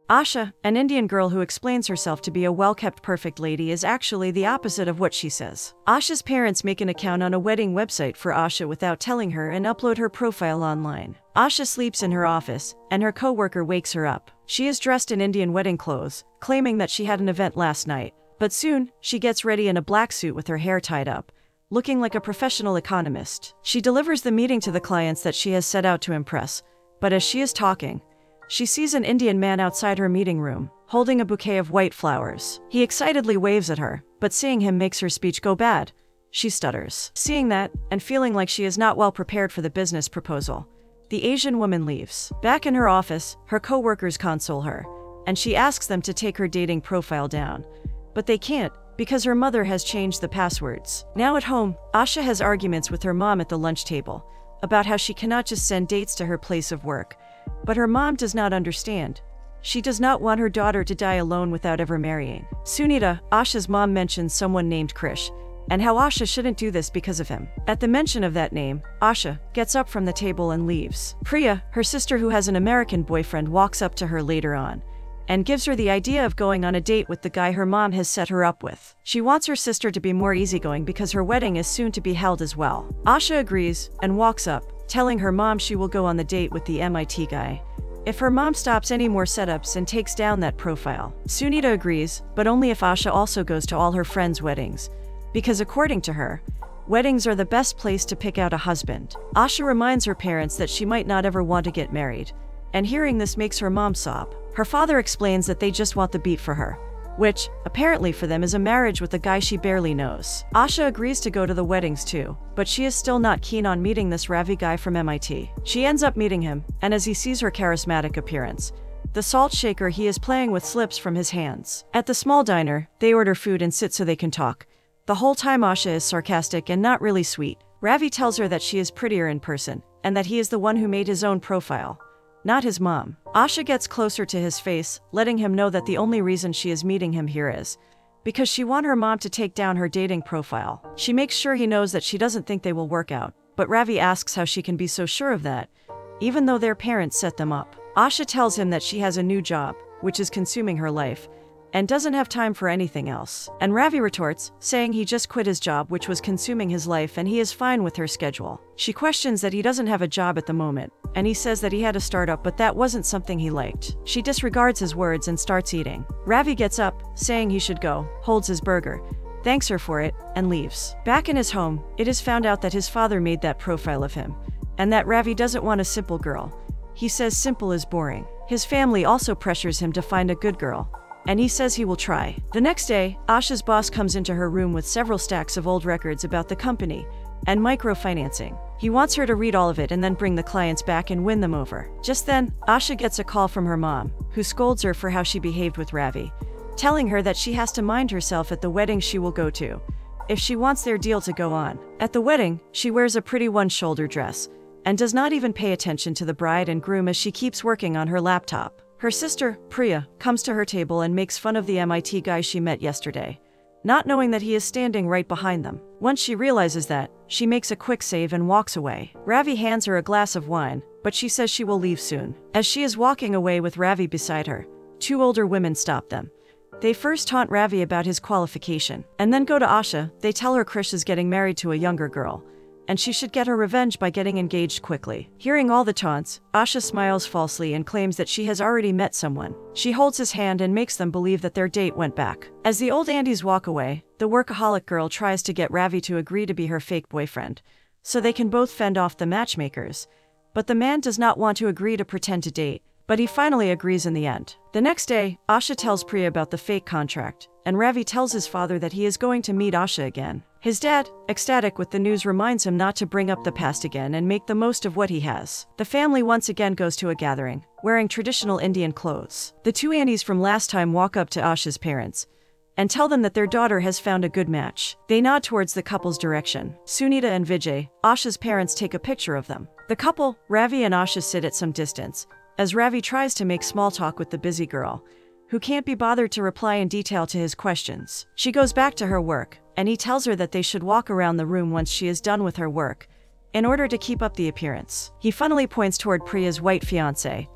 Asha, an Indian girl who explains herself to be a well-kept perfect lady, is actually the opposite of what she says. Asha's parents make an account on a wedding website for Asha without telling her and upload her profile online. Asha sleeps in her office, and her co-worker wakes her up. She is dressed in Indian wedding clothes, claiming that she had an event last night. But soon, she gets ready in a black suit with her hair tied up, looking like a professional economist. She delivers the meeting to the clients that she has set out to impress. But as she is talking, she sees an Indian man outside her meeting room, holding a bouquet of white flowers. He excitedly waves at her, but seeing him makes her speech go bad. She stutters. Seeing that, and feeling like she is not well prepared for the business proposal, the Asian woman leaves. Back in her office, her co-workers console her, and she asks them to take her dating profile down. But they can't, because her mother has changed the passwords. Now at home, Asha has arguments with her mom at the lunch table about how she cannot just send dates to her place of work. But her mom does not understand. She does not want her daughter to die alone without ever marrying. Sunita, Asha's mom, mentions someone named Krish, and how Asha shouldn't do this because of him. At the mention of that name, Asha gets up from the table and leaves. Priya, her sister who has an American boyfriend, walks up to her later on and gives her the idea of going on a date with the guy her mom has set her up with. She wants her sister to be more easygoing because her wedding is soon to be held as well. Asha agrees and walks up, telling her mom she will go on the date with the MIT guy if her mom stops any more setups and takes down that profile. Sunita agrees, but only if Asha also goes to all her friends' weddings, because according to her, weddings are the best place to pick out a husband. Asha reminds her parents that she might not ever want to get married, and hearing this makes her mom sob. Her father explains that they just want the beat for her, which, apparently for them, is a marriage with a guy she barely knows. Asha agrees to go to the weddings too, but she is still not keen on meeting this Ravi guy from MIT. She ends up meeting him, and as he sees her charismatic appearance, the salt shaker he is playing with slips from his hands. At the small diner, they order food and sit so they can talk. The whole time Asha is sarcastic and not really sweet. Ravi tells her that she is prettier in person, and that he is the one who made his own profile, not his mom. Asha gets closer to his face, letting him know that the only reason she is meeting him here is because she wants her mom to take down her dating profile. She makes sure he knows that she doesn't think they will work out, but Ravi asks how she can be so sure of that, even though their parents set them up. Asha tells him that she has a new job, which is consuming her life, and doesn't have time for anything else. And Ravi retorts, saying he just quit his job, which was consuming his life, and he is fine with her schedule. She questions that he doesn't have a job at the moment, and he says that he had a startup, but that wasn't something he liked. She disregards his words and starts eating. Ravi gets up, saying he should go, holds his burger, thanks her for it, and leaves. Back in his home, it is found out that his father made that profile of him, and that Ravi doesn't want a simple girl. He says simple is boring. His family also pressures him to find a good girl, and he says he will try. The next day, Asha's boss comes into her room with several stacks of old records about the company and microfinancing. He wants her to read all of it and then bring the clients back and win them over. Just then, Asha gets a call from her mom, who scolds her for how she behaved with Ravi, telling her that she has to mind herself at the wedding she will go to if she wants their deal to go on. At the wedding, she wears a pretty one-shoulder dress and does not even pay attention to the bride and groom as she keeps working on her laptop. Her sister, Priya, comes to her table and makes fun of the MIT guy she met yesterday, not knowing that he is standing right behind them. Once she realizes that, she makes a quick save and walks away. Ravi hands her a glass of wine, but she says she will leave soon. As she is walking away with Ravi beside her, two older women stop them. They first taunt Ravi about his qualification, and then go to Asha. They tell her Krish is getting married to a younger girl, and she should get her revenge by getting engaged quickly. Hearing all the taunts, Asha smiles falsely and claims that she has already met someone. She holds his hand and makes them believe that their date went back. As the old Andys walk away, the workaholic girl tries to get Ravi to agree to be her fake boyfriend, so they can both fend off the matchmakers. But the man does not want to agree to pretend to date, but he finally agrees in the end. The next day, Asha tells Priya about the fake contract, and Ravi tells his father that he is going to meet Asha again. His dad, ecstatic with the news, reminds him not to bring up the past again and make the most of what he has. The family once again goes to a gathering, wearing traditional Indian clothes. The two aunties from last time walk up to Asha's parents and tell them that their daughter has found a good match. They nod towards the couple's direction. Sunita and Vijay, Asha's parents, take a picture of them. The couple, Ravi and Asha, sit at some distance, as Ravi tries to make small talk with the busy girl, who can't be bothered to reply in detail to his questions. She goes back to her work, and he tells her that they should walk around the room once she is done with her work, in order to keep up the appearance. He funnily points toward Priya's white fiancé,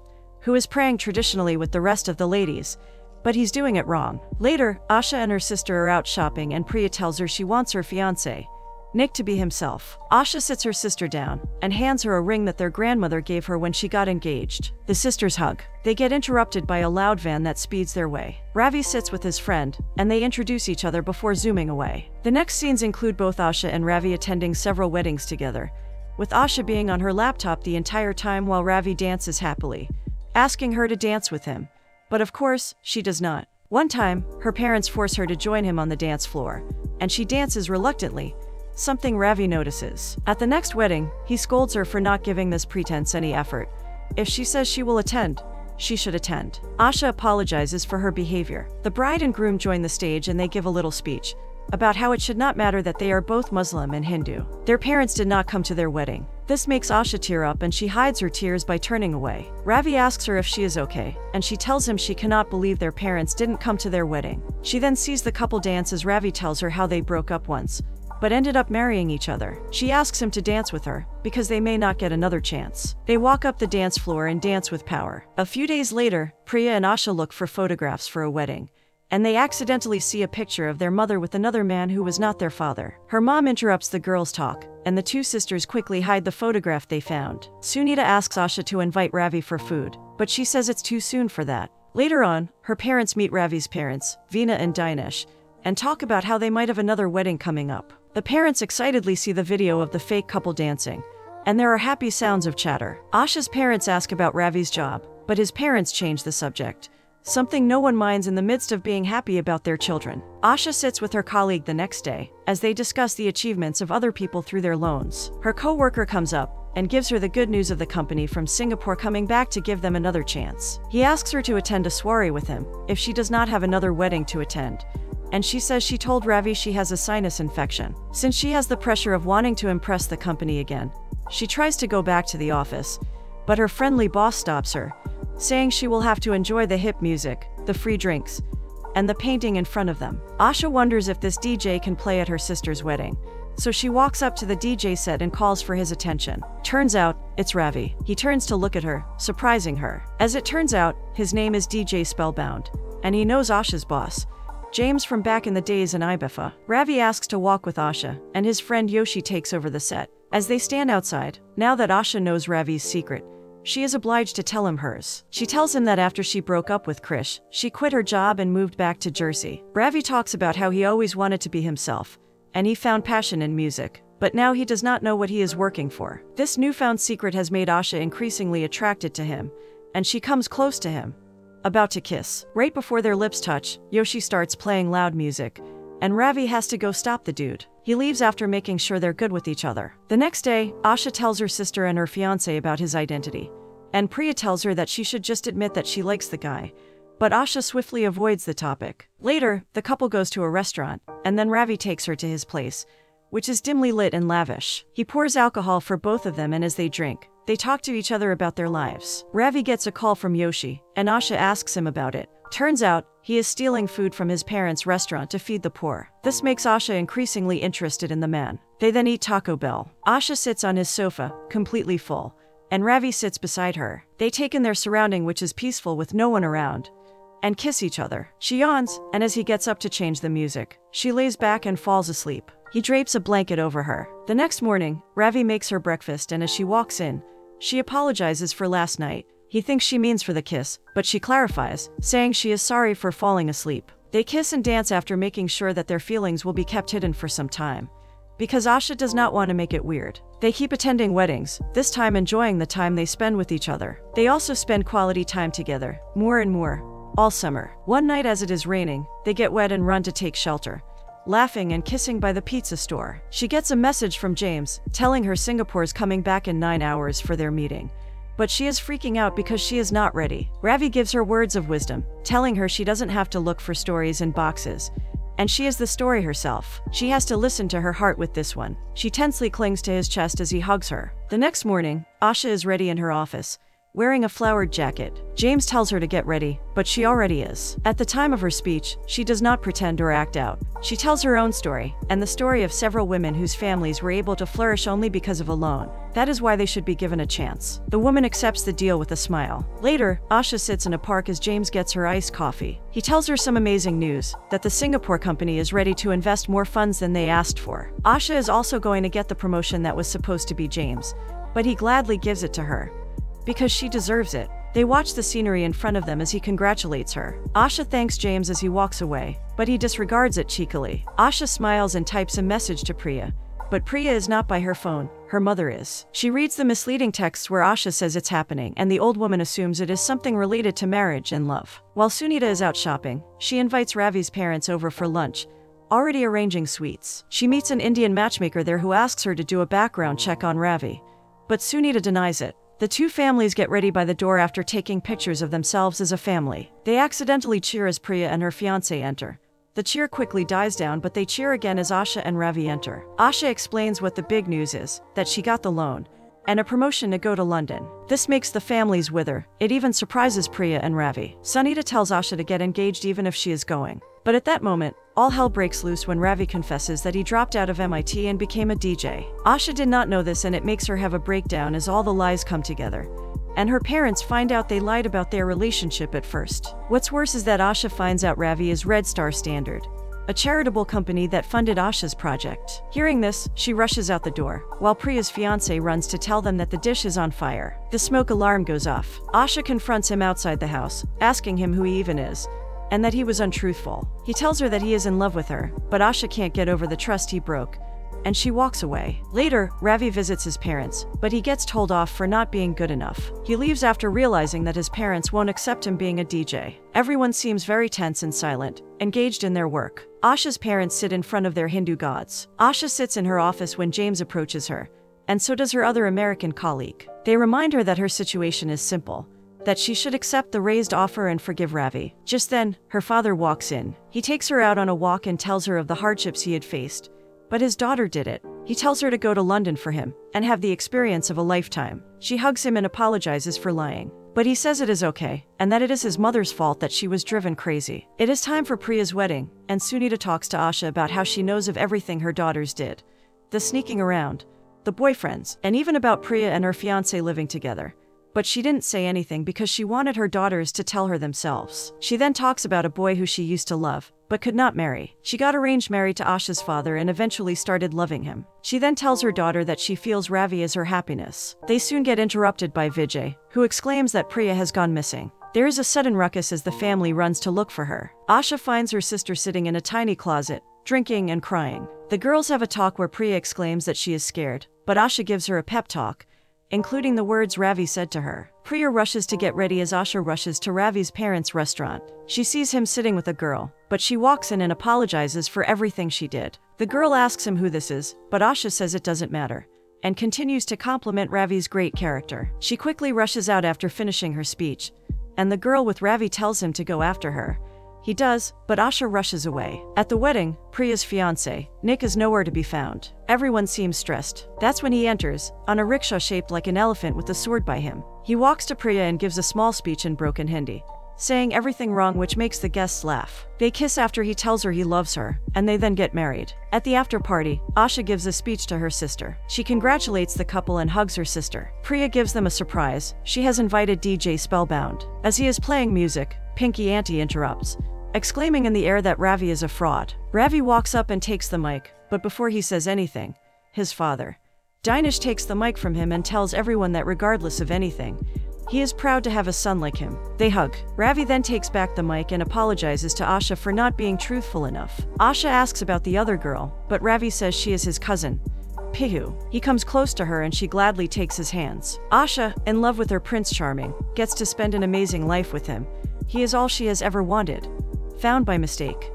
who is praying traditionally with the rest of the ladies, but he's doing it wrong. Later, Asha and her sister are out shopping and Priya tells her she wants her fiancé, Nick, to be himself. Asha sits her sister down and hands her a ring that their grandmother gave her when she got engaged. The sisters hug. They get interrupted by a loud van that speeds their way. Ravi sits with his friend, and they introduce each other before zooming away. The next scenes include both Asha and Ravi attending several weddings together, with Asha being on her laptop the entire time while Ravi dances happily, asking her to dance with him. But of course, she does not. One time, her parents force her to join him on the dance floor, and she dances reluctantly, something Ravi notices. At the next wedding, he scolds her for not giving this pretense any effort. If she says she will attend, she should attend. Asha apologizes for her behavior. The bride and groom join the stage and they give a little speech about how it should not matter that they are both Muslim and Hindu. Their parents did not come to their wedding. This makes Asha tear up and she hides her tears by turning away. Ravi asks her if she is okay, and she tells him she cannot believe their parents didn't come to their wedding. She then sees the couple dance as Ravi tells her how they broke up once, but ended up marrying each other. She asks him to dance with her, because they may not get another chance. They walk up the dance floor and dance with power. A few days later, Priya and Asha look for photographs for a wedding, and they accidentally see a picture of their mother with another man who was not their father. Her mom interrupts the girls' talk, and the two sisters quickly hide the photograph they found. Sunita asks Asha to invite Ravi for food, but she says it's too soon for that. Later on, her parents meet Ravi's parents, Veena and Dinesh, and talk about how they might have another wedding coming up. The parents excitedly see the video of the fake couple dancing, and there are happy sounds of chatter. Asha's parents ask about Ravi's job, but his parents change the subject, something no one minds in the midst of being happy about their children. Asha sits with her colleague the next day, as they discuss the achievements of other people through their loans. Her co-worker comes up and gives her the good news of the company from Singapore coming back to give them another chance. He asks her to attend a soiree with him if she does not have another wedding to attend, and she says she told Ravi she has a sinus infection. Since she has the pressure of wanting to impress the company again, she tries to go back to the office, but her friendly boss stops her, saying she will have to enjoy the hip music, the free drinks, and the painting in front of them. Asha wonders if this DJ can play at her sister's wedding, so she walks up to the DJ set and calls for his attention. Turns out, it's Ravi. He turns to look at her, surprising her. As it turns out, his name is DJ Spellbound, and he knows Asha's boss, James, from back in the days in Ibiza. Ravi asks to walk with Asha, and his friend Yoshi takes over the set. As they stand outside, now that Asha knows Ravi's secret, she is obliged to tell him hers. She tells him that after she broke up with Krish, she quit her job and moved back to Jersey. Ravi talks about how he always wanted to be himself, and he found passion in music, but now he does not know what he is working for. This newfound secret has made Asha increasingly attracted to him, and she comes close to him, about to kiss. Right before their lips touch, Yoshi starts playing loud music, and Ravi has to go stop the dude. He leaves after making sure they're good with each other. The next day, Asha tells her sister and her fiancé about his identity, and Priya tells her that she should just admit that she likes the guy, but Asha swiftly avoids the topic. Later, the couple goes to a restaurant, and then Ravi takes her to his place, which is dimly lit and lavish. He pours alcohol for both of them, and as they drink, they talk to each other about their lives. Ravi gets a call from Yoshi, and Asha asks him about it. Turns out, he is stealing food from his parents' restaurant to feed the poor. This makes Asha increasingly interested in the man. They then eat Taco Bell. Asha sits on his sofa, completely full, and Ravi sits beside her. They take in their surrounding, which is peaceful with no one around, and kiss each other. She yawns, and as he gets up to change the music, she lays back and falls asleep. He drapes a blanket over her. The next morning, Ravi makes her breakfast, and as she walks in, she apologizes for last night. He thinks she means for the kiss, but she clarifies, saying she is sorry for falling asleep. They kiss and dance after making sure that their feelings will be kept hidden for some time, because Asha does not want to make it weird. They keep attending weddings, this time enjoying the time they spend with each other. They also spend quality time together, more and more, all summer. One night as it is raining, they get wet and run to take shelter, laughing and kissing by the pizza store. She gets a message from James, telling her Singapore's coming back in 9 hours for their meeting, but she is freaking out because she is not ready. Ravi gives her words of wisdom, telling her she doesn't have to look for stories in boxes, and she is the story herself. She has to listen to her heart with this one. She tensely clings to his chest as he hugs her. The next morning, Asha is ready in her office, wearing a flowered jacket. James tells her to get ready, but she already is. At the time of her speech, she does not pretend or act out. She tells her own story, and the story of several women whose families were able to flourish only because of a loan. That is why they should be given a chance. The woman accepts the deal with a smile. Later, Asha sits in a park as James gets her iced coffee. He tells her some amazing news, that the Singapore company is ready to invest more funds than they asked for. Asha is also going to get the promotion that was supposed to be James, but he gladly gives it to her, because she deserves it. They watch the scenery in front of them as he congratulates her. Asha thanks James as he walks away, but he disregards it cheekily. Asha smiles and types a message to Priya, but Priya is not by her phone, her mother is. She reads the misleading texts where Asha says it's happening, and the old woman assumes it is something related to marriage and love. While Sunita is out shopping, she invites Ravi's parents over for lunch, already arranging sweets. She meets an Indian matchmaker there who asks her to do a background check on Ravi, but Sunita denies it. The two families get ready by the door after taking pictures of themselves as a family. They accidentally cheer as Priya and her fiancé enter. The cheer quickly dies down, but they cheer again as Asha and Ravi enter. Asha explains what the big news is, that she got the loan and a promotion to go to London. This makes the families wither. It even surprises Priya and Ravi. Sunita tells Asha to get engaged even if she is going. But at that moment, all hell breaks loose when Ravi confesses that he dropped out of MIT and became a DJ. Asha did not know this, and it makes her have a breakdown as all the lies come together, and her parents find out they lied about their relationship at first. What's worse is that Asha finds out Ravi is Red Star Standard, a charitable company that funded Asha's project. Hearing this, she rushes out the door, while Priya's fiancé runs to tell them that the dish is on fire. The smoke alarm goes off. Asha confronts him outside the house, asking him who he even is, and that he was untruthful. He tells her that he is in love with her, but Asha can't get over the trust he broke, and she walks away. Later, Ravi visits his parents, but he gets told off for not being good enough. He leaves after realizing that his parents won't accept him being a DJ. Everyone seems very tense and silent, engaged in their work. Asha's parents sit in front of their Hindu gods. Asha sits in her office when James approaches her, and so does her other American colleague. They remind her that her situation is simple, that she should accept the raised offer and forgive Ravi. Just then, her father walks in. He takes her out on a walk and tells her of the hardships he had faced, but his daughter did it. He tells her to go to London for him and have the experience of a lifetime. She hugs him and apologizes for lying, but he says it is okay, and that it is his mother's fault that she was driven crazy. It is time for Priya's wedding, and Sunita talks to Asha about how she knows of everything her daughters did, the sneaking around, the boyfriends, and even about Priya and her fiancé living together. But she didn't say anything because she wanted her daughters to tell her themselves. She then talks about a boy who she used to love, but could not marry. She got arranged married to Asha's father and eventually started loving him. She then tells her daughter that she feels Ravi is her happiness. They soon get interrupted by Vijay, who exclaims that Priya has gone missing. There is a sudden ruckus as the family runs to look for her. Asha finds her sister sitting in a tiny closet, drinking and crying. The girls have a talk where Priya exclaims that she is scared, but Asha gives her a pep talk, including the words Ravi said to her. Priya rushes to get ready as Asha rushes to Ravi's parents' restaurant. She sees him sitting with a girl, but she walks in and apologizes for everything she did. The girl asks him who this is, but Asha says it doesn't matter, and continues to compliment Ravi's great character. She quickly rushes out after finishing her speech, and the girl with Ravi tells him to go after her. He does, but Asha rushes away. At the wedding, Priya's fiancé, Nick, is nowhere to be found. Everyone seems stressed. That's when he enters, on a rickshaw shaped like an elephant with a sword by him. He walks to Priya and gives a small speech in broken Hindi, saying everything wrong, which makes the guests laugh. They kiss after he tells her he loves her, and they then get married. At the after party, Asha gives a speech to her sister. She congratulates the couple and hugs her sister. Priya gives them a surprise. She has invited DJ Spellbound. As he is playing music, Pinky Auntie interrupts, exclaiming in the air that Ravi is a fraud. Ravi walks up and takes the mic, but before he says anything, his father, Dinesh, takes the mic from him and tells everyone that regardless of anything, he is proud to have a son like him. They hug. Ravi then takes back the mic and apologizes to Asha for not being truthful enough. Asha asks about the other girl, but Ravi says she is his cousin, Pihu. He comes close to her and she gladly takes his hands. Asha, in love with her Prince Charming, gets to spend an amazing life with him. He is all she has ever wanted, found by mistake.